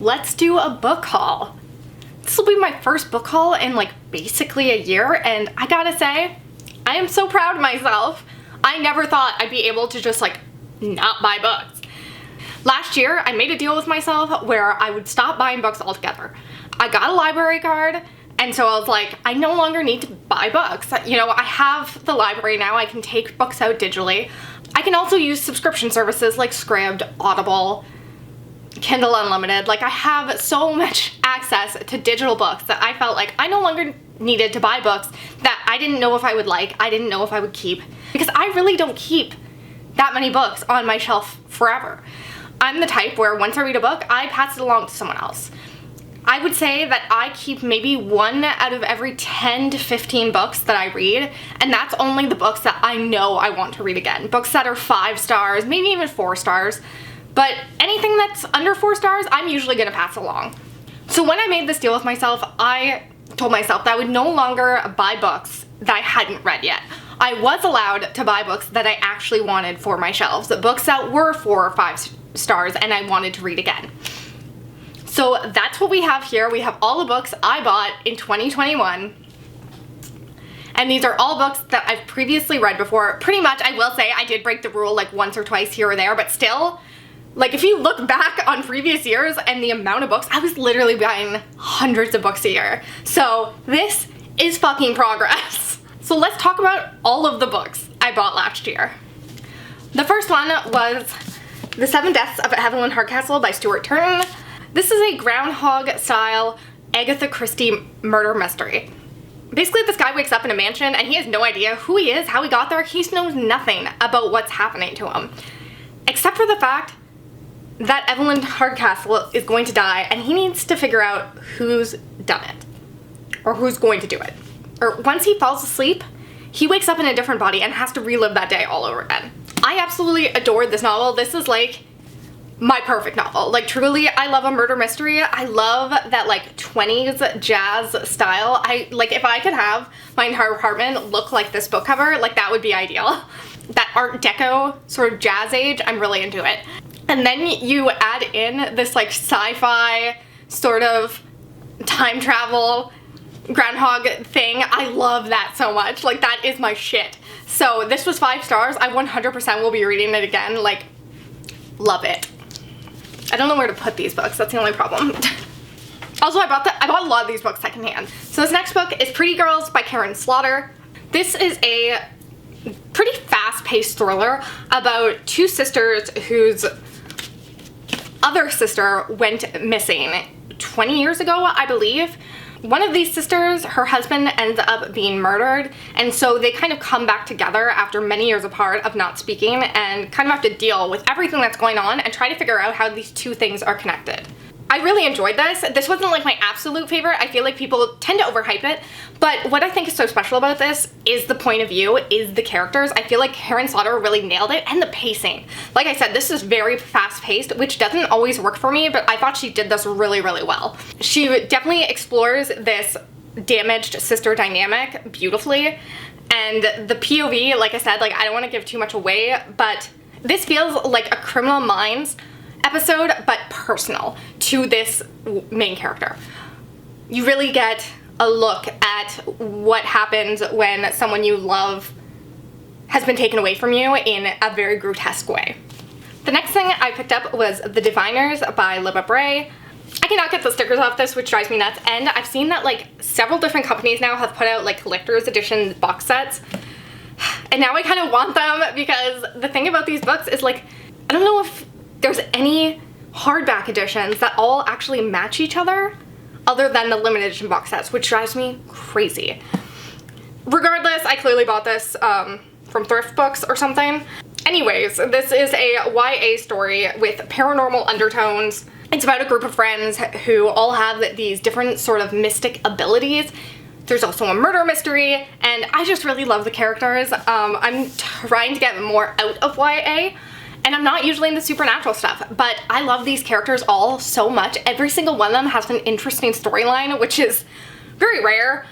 let's do a book haul. This will be my first book haul in like basically a year, and I gotta say, I am so proud of myself. I never thought I'd be able to just like not buy books. Last year, I made a deal with myself where I would stop buying books altogether. I got a library card, and so I was like, I no longer need to buy books. You know, I have the library now. I can take books out digitally. I can also use subscription services like Scribd, Audible, Kindle Unlimited. Like, I have so much access to digital books that I felt like I no longer needed to buy books that I didn't know if I would like, I didn't know if I would keep, because I really don't keep that many books on my shelf forever. I'm the type where once I read a book, I pass it along to someone else. I would say that I keep maybe 1 out of every 10 to 15 books that I read, and that's only the books that I know I want to read again. Books that are 5 stars, maybe even 4 stars, but anything that's under 4 stars, I'm usually gonna pass along. So when I made this deal with myself, I told myself that I would no longer buy books that I hadn't read yet. I was allowed to buy books that I actually wanted for my shelves, books that were 4 or 5 stars and I wanted to read again. So that's what we have here. We have all the books I bought in 2021. And these are all books that I've previously read before. Pretty much, I will say, I did break the rule like once or twice here or there, but still, like if you look back on previous years and the amount of books, I was literally buying hundreds of books a year. So this is fucking progress. So let's talk about all of the books I bought last year. The first one was The 7 Deaths of Evelyn Hardcastle by Stuart Turton. This is a groundhog-style Agatha Christie murder mystery. Basically, this guy wakes up in a mansion and he has no idea who he is, how he got there. He knows nothing about what's happening to him, except for the fact that Evelyn Hardcastle is going to die and he needs to figure out who's done it, or who's going to do it. Or once he falls asleep, he wakes up in a different body and has to relive that day all over again. I absolutely adored this novel. This is like my perfect novel. Like, truly, I love a murder mystery. I love that like 20s jazz style. If I could have my entire apartment look like this book cover, like that would be ideal. That Art Deco sort of jazz age, I'm really into it. And then you add in this like sci-fi sort of time travel groundhog thing. I love that so much. Like, that is my shit. So this was 5 stars. I 100% will be reading it again. Like, love it. I don't know where to put these books. That's the only problem. Also, I bought a lot of these books secondhand. So this next book is Pretty Girls by Karen Slaughter. This is a pretty fast-paced thriller about 2 sisters whose other sister went missing 20 years ago, I believe. One of these sisters, her husband ends up being murdered, and so they kind of come back together after many years apart of not speaking and kind of have to deal with everything that's going on and try to figure out how these 2 things are connected. I really enjoyed this. This wasn't like my absolute favorite. I feel like people tend to overhype it, but what I think is so special about this is the point of view, is the characters. I feel like Karen Slaughter really nailed it, and the pacing. Like I said, this is very fast-paced, which doesn't always work for me, but I thought she did this really, really well. She definitely explores this damaged sister dynamic beautifully, and the POV, like I said, like I don't want to give too much away, but this feels like a Criminal Minds episode, but personal to this main character. You really get a look at what happens when someone you love has been taken away from you in a very grotesque way. The next thing I picked up was The Diviners by Libba Bray. I cannot get the stickers off this, which drives me nuts, and I've seen that like several different companies now have put out like collector's edition box sets, and now I kind of want them because the thing about these books is like, I don't know if there's any hardback editions that all actually match each other than the limited edition box sets, which drives me crazy. Regardless, I clearly bought this from thrift books or something. Anyways, this is a YA story with paranormal undertones. It's about a group of friends who all have these different sort of mystic abilities. There's also a murder mystery, and I just really love the characters. I'm trying to get more out of YA, and I'm not usually into supernatural stuff, but I love these characters all so much. Every single one of them has an interesting storyline, which is very rare.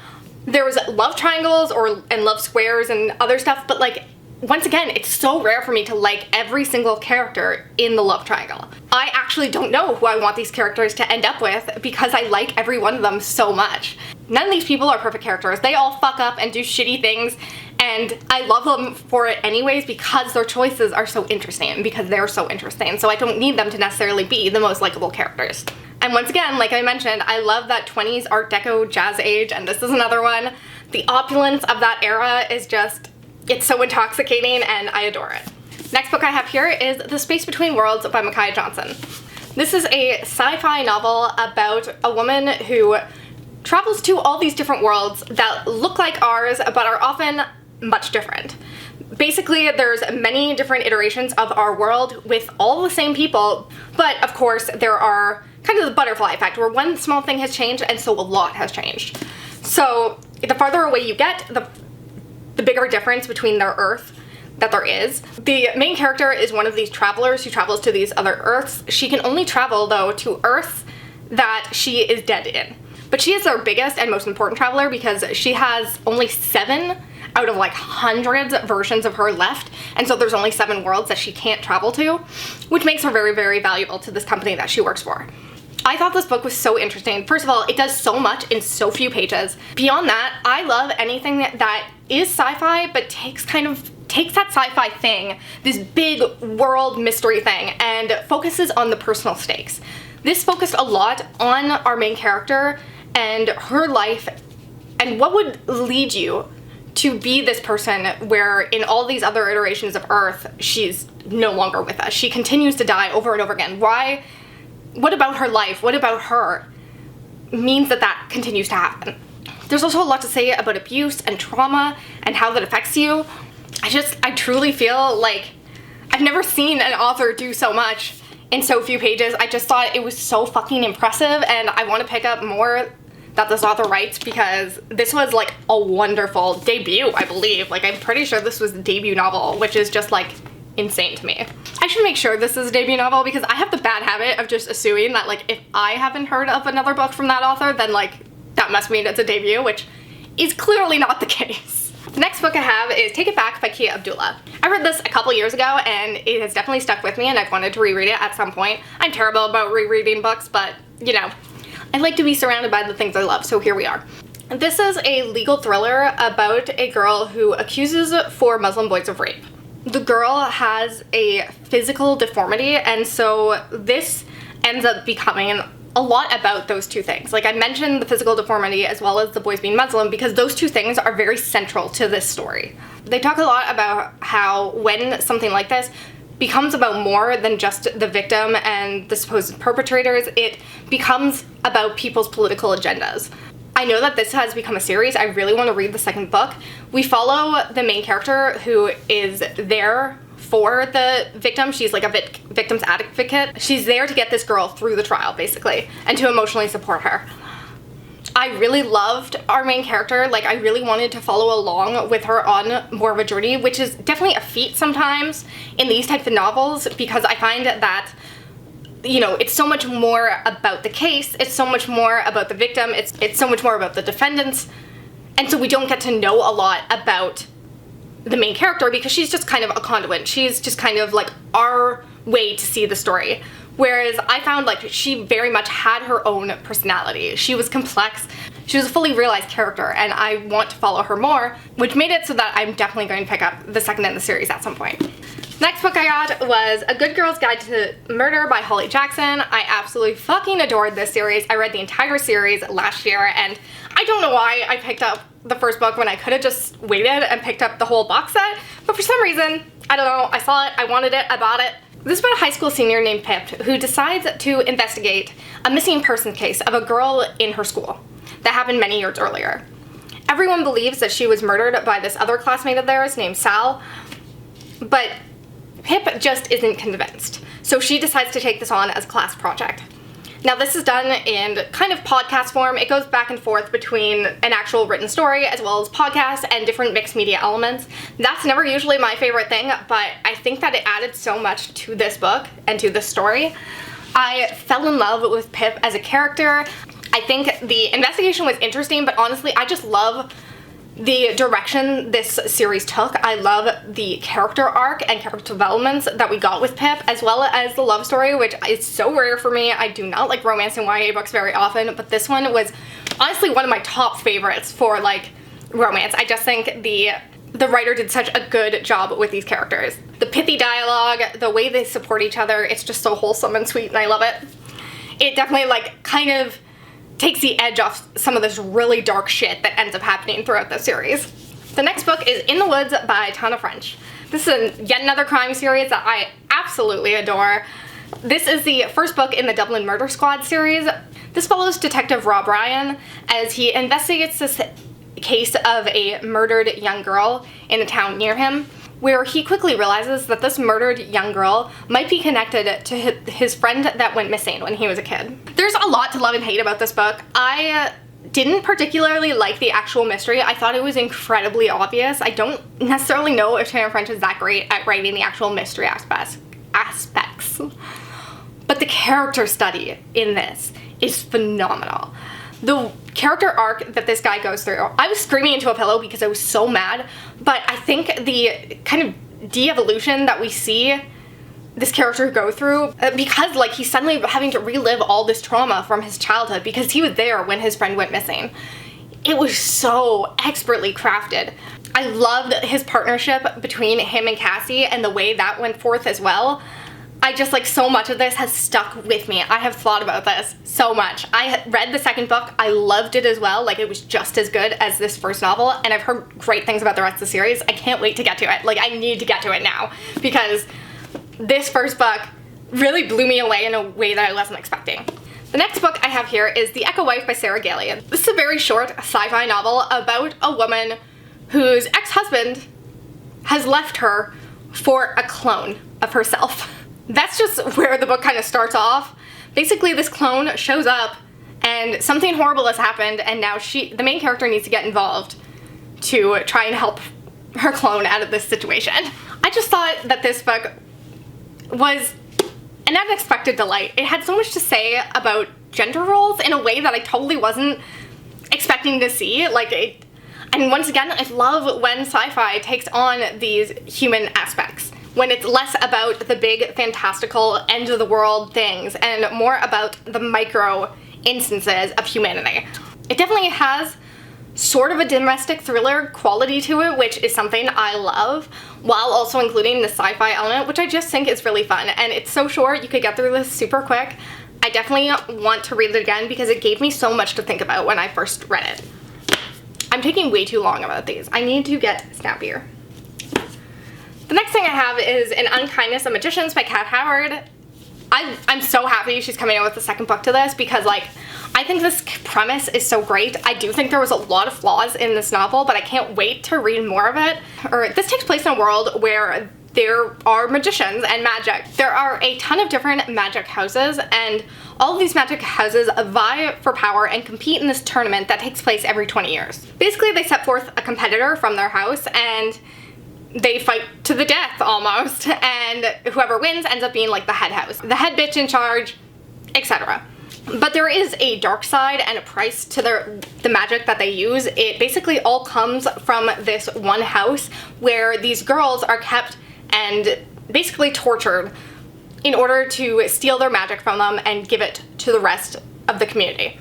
There was love triangles and love squares and other stuff, but like, once again, it's so rare for me to like every single character in the love triangle. I actually don't know who I want these characters to end up with because I like every one of them so much. None of these people are perfect characters. They all fuck up and do shitty things, and I love them for it anyways because their choices are so interesting and because they're so interesting. So I don't need them to necessarily be the most likable characters. And once again, like I mentioned, I love that 20s Art Deco jazz age, and this is another one. The opulence of that era is just, it's so intoxicating and I adore it. Next book I have here is The Space Between Worlds by Micaiah Johnson. This is a sci-fi novel about a woman who travels to all these different worlds that look like ours but are often much different. Basically, there's many different iterations of our world with all the same people, but of course there are kind of the butterfly effect where one small thing has changed and so a lot has changed. So the farther away you get, the bigger difference between their Earth that there is. The main character is one of these travelers who travels to these other Earths. She can only travel though to Earths that she is dead in. But she is their biggest and most important traveler because she has only 7 out of like hundreds versions of her left, and so there's only 7 worlds that she can't travel to, which makes her very, very valuable to this company that she works for. I thought this book was so interesting. First of all, it does so much in so few pages. Beyond that, I love anything that is sci-fi but takes that sci-fi thing, this big world mystery thing, and focuses on the personal stakes. This focused a lot on our main character and her life and what would lead you to be this person where in all these other iterations of Earth, she's no longer with us. She continues to die over and over again. Why? What about her life? What about her means that continues to happen? There's also a lot to say about abuse and trauma and how that affects you. I truly feel like I've never seen an author do so much in so few pages. I just thought it was so fucking impressive, and I want to pick up more that this author writes because this was like a wonderful debut, I believe. Like, I'm pretty sure this was the debut novel, which is just like insane to me. I should make sure this is a debut novel because I have the bad habit of just assuming that like if I haven't heard of another book from that author, then like that must mean it's a debut, which is clearly not the case. The next book I have is Take It Back by Kia Abdullah. I read this a couple years ago and it has definitely stuck with me and I've wanted to reread it at some point. I'm terrible about rereading books, but you know, I like to be surrounded by the things I love, so here we are. This is a legal thriller about a girl who accuses 4 Muslim boys of rape. The girl has a physical deformity, and so this ends up becoming a lot about those two things. Like, I mentioned the physical deformity as well as the boys being Muslim because those two things are very central to this story. They talk a lot about how when something like this becomes about more than just the victim and the supposed perpetrators, it becomes about people's political agendas. I know that this has become a series. I really want to read the second book. We follow the main character who is there for the victim. She's like a victim's advocate. She's there to get this girl through the trial, basically, and to emotionally support her. I really loved our main character. Like, I really wanted to follow along with her on more of a journey, which is definitely a feat sometimes in these types of novels because I find that, you know, it's so much more about the case, it's so much more about the victim, it's so much more about the defendants, and so we don't get to know a lot about the main character because she's just kind of a conduit. She's just kind of like our way to see the story. Whereas I found like she very much had her own personality. She was complex. She was a fully realized character and I want to follow her more, which made it so that I'm definitely going to pick up the second in the series at some point. Next book I got was A Good Girl's Guide to Murder by Holly Jackson. I absolutely fucking adored this series. I read the entire series last year and I don't know why I picked up the first book when I could have just waited and picked up the whole box set, but for some reason, I don't know, I saw it, I wanted it, I bought it. This is about a high school senior named Pip who decides to investigate a missing person case of a girl in her school that happened many years earlier. Everyone believes that she was murdered by this other classmate of theirs named Sal, but Pip just isn't convinced. So she decides to take this on as a class project. Now this is done in kind of podcast form. It goes back and forth between an actual written story as well as podcast and different mixed media elements. That's never usually my favorite thing, but I think that it added so much to this book and to this story. I fell in love with Pip as a character. I think the investigation was interesting, but honestly, I just love the direction this series took. I love the character arc and character developments that we got with Pip, as well as the love story, which is so rare for me. I do not like romance and YA books very often, but this one was honestly one of my top favorites for like romance. I just think the writer did such a good job with these characters. The pithy dialogue, the way they support each other, it's just so wholesome and sweet, and I love it. It definitely like kind of takes the edge off some of this really dark shit that ends up happening throughout the series. The next book is In the Woods by Tana French. This is yet another crime series that I absolutely adore. This is the first book in the Dublin Murder Squad series. This follows Detective Rob Ryan as he investigates this case of a murdered young girl in a town near him, where he quickly realizes that this murdered young girl might be connected to his friend that went missing when he was a kid. There's a lot to love and hate about this book. I didn't particularly like the actual mystery. I thought it was incredibly obvious. I don't necessarily know if Tana French is that great at writing the actual mystery aspects. But the character study in this is phenomenal. The character arc that this guy goes through, I was screaming into a pillow because I was so mad, but I think the kind of de-evolution that we see this character go through, because like he's suddenly having to relive all this trauma from his childhood because he was there when his friend went missing. It was so expertly crafted. I loved his partnership between him and Cassie and the way that went forth as well. I just like so much of this has stuck with me. I have thought about this so much. I read the second book. I loved it as well. Like it was just as good as this first novel, and I've heard great things about the rest of the series. I can't wait to get to it. Like I need to get to it now because this first book really blew me away in a way that I wasn't expecting. The next book I have here is The Echo Wife by Sarah Gallion. This is a very short sci-fi novel about a woman whose ex-husband has left her for a clone of herself. That's just where the book kind of starts off. Basically, this clone shows up and something horrible has happened, and now the main character needs to get involved to try and help her clone out of this situation. I just thought that this book was an unexpected delight. It had so much to say about gender roles in a way that I totally wasn't expecting to see. And once again, I love when sci-fi takes on these human aspects, when it's less about the big fantastical end of the world things and more about the micro instances of humanity. It definitely has sort of a domestic thriller quality to it, which is something I love, while also including the sci-fi element, which I just think is really fun. And it's so short, you could get through this super quick. I definitely want to read it again because it gave me so much to think about when I first read it. I'm taking way too long about these. I need to get snappier. The next thing I have is An Unkindness of Magicians by Kat Howard. I'm so happy she's coming out with the second book to this because I think this premise is so great. I do think there was a lot of flaws in this novel, but I can't wait to read more of it. This takes place in a world where there are magicians and magic. There are a ton of different magic houses, and all of these magic houses vie for power and compete in this tournament that takes place every 20 years. Basically, they set forth a competitor from their house and they fight to the death almost, and whoever wins ends up being like the head house, the head bitch in charge, etc. But there is a dark side and a price to the magic that they use. It basically all comes from this one house where these girls are kept and basically tortured in order to steal their magic from them and give it to the rest of the community.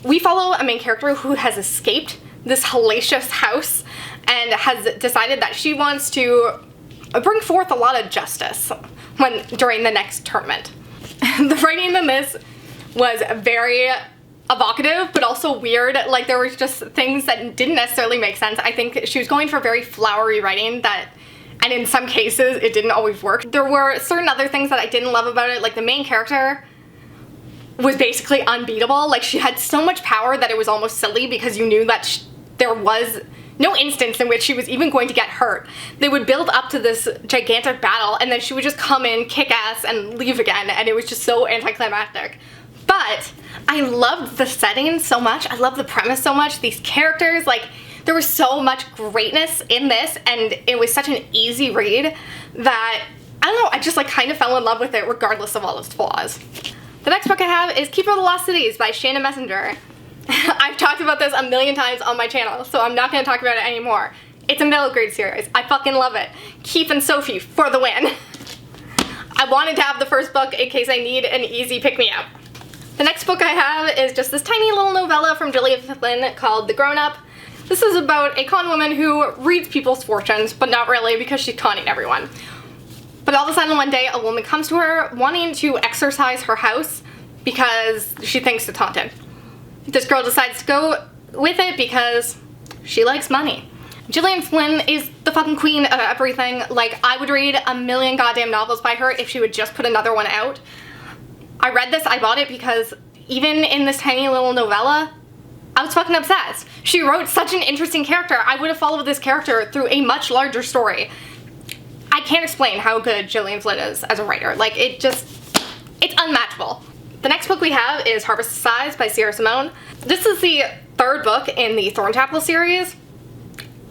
We follow a main character who has escaped this hellacious house and has decided that she wants to bring forth a lot of justice during the next tournament. The writing in this was very evocative, but also weird. Like, there were just things that didn't necessarily make sense. I think she was going for very flowery writing and in some cases it didn't always work. There were certain other things that I didn't love about it, like the main character was basically unbeatable. Like, she had so much power that it was almost silly because you knew that there was no instance in which she was even going to get hurt. They would build up to this gigantic battle and then she would just come in, kick ass, and leave again, and it was just so anticlimactic. But I loved the setting so much. I loved the premise so much. These characters, like, there was so much greatness in this, and it was such an easy read that, I don't know, I just like kind of fell in love with it regardless of all its flaws. The next book I have is Keeper of the Lost Cities by Shayna Messenger. I've talked about this a million times on my channel, so I'm not going to talk about it anymore. It's a middle grade series. I fucking love it. Keith and Sophie for the win. I wanted to have the first book in case I need an easy pick-me-up. The next book I have is just this tiny little novella from Gillian Flynn called The Grown Up. This is about a con woman who reads people's fortunes, but not really because she's conning everyone. But all of a sudden one day a woman comes to her wanting to exorcise her house because she thinks it's haunted. This girl decides to go with it because she likes money. Gillian Flynn is the fucking queen of everything. Like, I would read a million goddamn novels by her if she would just put another one out. I read this, I bought it because even in this tiny little novella, I was fucking obsessed. She wrote such an interesting character. I would have followed this character through a much larger story. I can't explain how good Gillian Flynn is as a writer. Like, it's unmatchable. The next book we have is Harvest of Sighs by Sierra Simone. This is the third book in the Thornchapel series.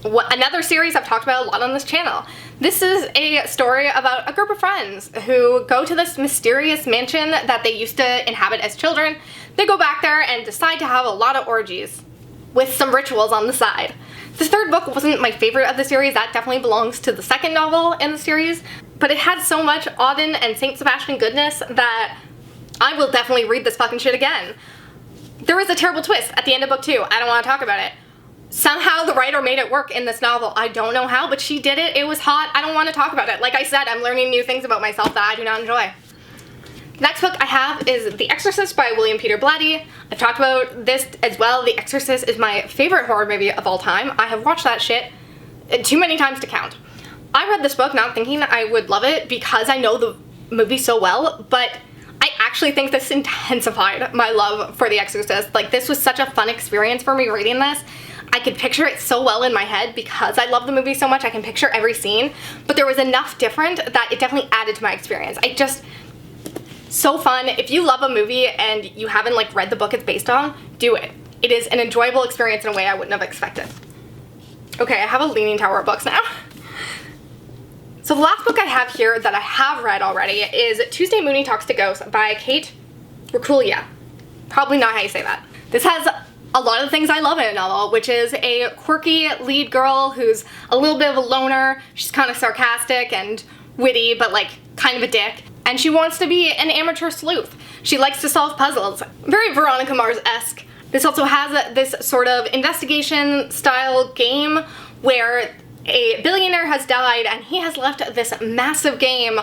Another series I've talked about a lot on this channel. This is a story about a group of friends who go to this mysterious mansion that they used to inhabit as children. They go back there and decide to have a lot of orgies with some rituals on the side. This third book wasn't my favorite of the series. That definitely belongs to the second novel in the series, but it had so much Auden and Saint Sebastian goodness that I will definitely read this fucking shit again. There was a terrible twist at the end of book 2. I don't want to talk about it. Somehow the writer made it work in this novel. I don't know how, but she did it. It was hot. I don't want to talk about it. Like I said, I'm learning new things about myself that I do not enjoy. The next book I have is The Exorcist by William Peter Blatty. I've talked about this as well. The Exorcist is my favorite horror movie of all time. I have watched that shit too many times to count. I read this book not thinking I would love it because I know the movie so well, but I actually think this intensified my love for The Exorcist. Like, this was such a fun experience for me reading this. I could picture it so well in my head because I love the movie so much. I can picture every scene, but there was enough different that it definitely added to my experience. So fun. If you love a movie and you haven't like read the book it's based on, do it. It is an enjoyable experience in a way I wouldn't have expected. Okay, I have a Leaning Tower of books now. So the last book I have here that I have read already is Tuesday Mooney Talks to Ghosts by Kate Reculia. Probably not how you say that. This has a lot of the things I love in a novel, which is a quirky lead girl who's a little bit of a loner. She's kind of sarcastic and witty, but like kind of a dick. And she wants to be an amateur sleuth. She likes to solve puzzles. Very Veronica Mars-esque. This also has this sort of investigation style game where a billionaire has died and he has left this massive game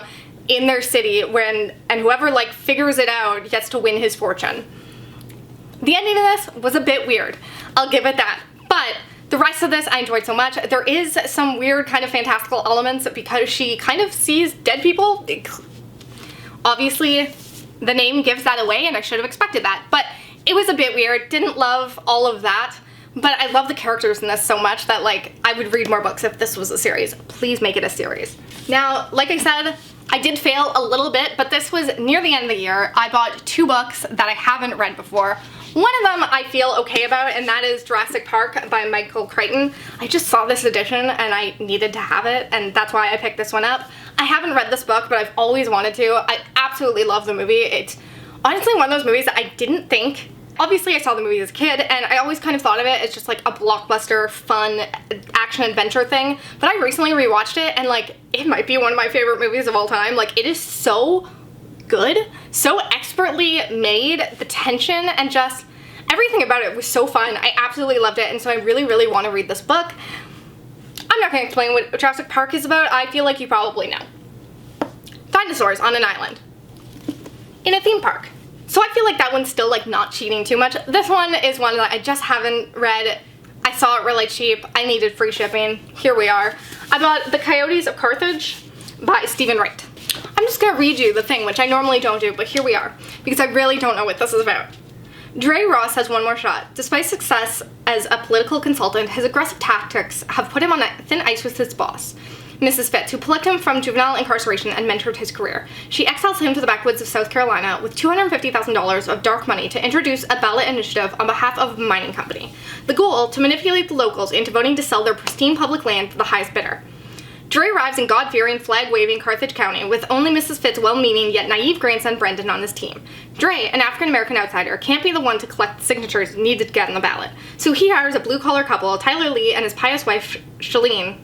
in their city and whoever like figures it out gets to win his fortune. The ending of this was a bit weird, I'll give it that, but the rest of this I enjoyed so much. There is some weird kind of fantastical elements because she kind of sees dead people. Obviously, the name gives that away and I should have expected that, but it was a bit weird. Didn't love all of that, but I love the characters in this so much that like I would read more books if this was a series. Please make it a series. Now, like I said, I did fail a little bit, but this was near the end of the year. I bought 2 books that I haven't read before. One of them I feel okay about, and that is Jurassic Park by Michael Crichton. I just saw this edition and I needed to have it, and that's why I picked this one up. I haven't read this book, but I've always wanted to. I absolutely love the movie. It's honestly one of those movies that I didn't think. Obviously, I saw the movie as a kid, and I always kind of thought of it as just like a blockbuster, fun, action-adventure thing. But I recently rewatched it, and like, it might be one of my favorite movies of all time. Like, it is so good, so expertly made. The tension and just everything about it was so fun. I absolutely loved it, and so I really, really want to read this book. I'm not going to explain what Jurassic Park is about. I feel like you probably know. Dinosaurs on an island in a theme park. So I feel like that one's still like not cheating too much. This one is one that I just haven't read. I saw it really cheap. I needed free shipping. Here we are. I bought The Coyotes of Carthage by Stephen Wright. I'm just gonna read you the thing, which I normally don't do, but here we are, because I really don't know what this is about. Dre Ross has one more shot. Despite success as a political consultant, his aggressive tactics have put him on thin ice with his boss, Mrs. Fitz, who plucked him from juvenile incarceration and mentored his career. She exiles him to the backwoods of South Carolina with $250,000 of dark money to introduce a ballot initiative on behalf of a mining company. The goal, to manipulate the locals into voting to sell their pristine public land to the highest bidder. Dre arrives in God-fearing, flag-waving Carthage County with only Mrs. Fitt's well-meaning yet naive grandson Brendan on his team. Dre, an African-American outsider, can't be the one to collect the signatures needed to get on the ballot, so he hires a blue-collar couple, Tyler Lee and his pious wife, Shailene,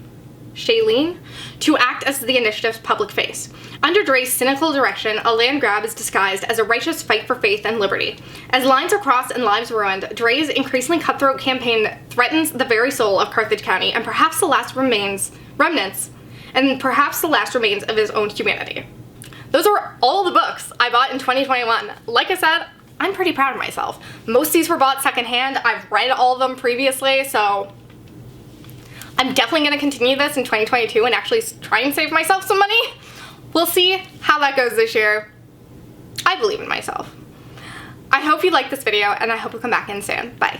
to act as the initiative's public face. Under Dre's cynical direction, a land grab is disguised as a righteous fight for faith and liberty. As lines are crossed and lives ruined, Dre's increasingly cutthroat campaign threatens the very soul of Carthage County and perhaps the last remnants of his own humanity. Those are all the books I bought in 2021. Like I said, I'm pretty proud of myself. Most of these were bought secondhand. I've read all of them previously, so I'm definitely going to continue this in 2022 and actually try and save myself some money. We'll see how that goes this year. I believe in myself. I hope you liked this video, and I hope you come back in soon. Bye.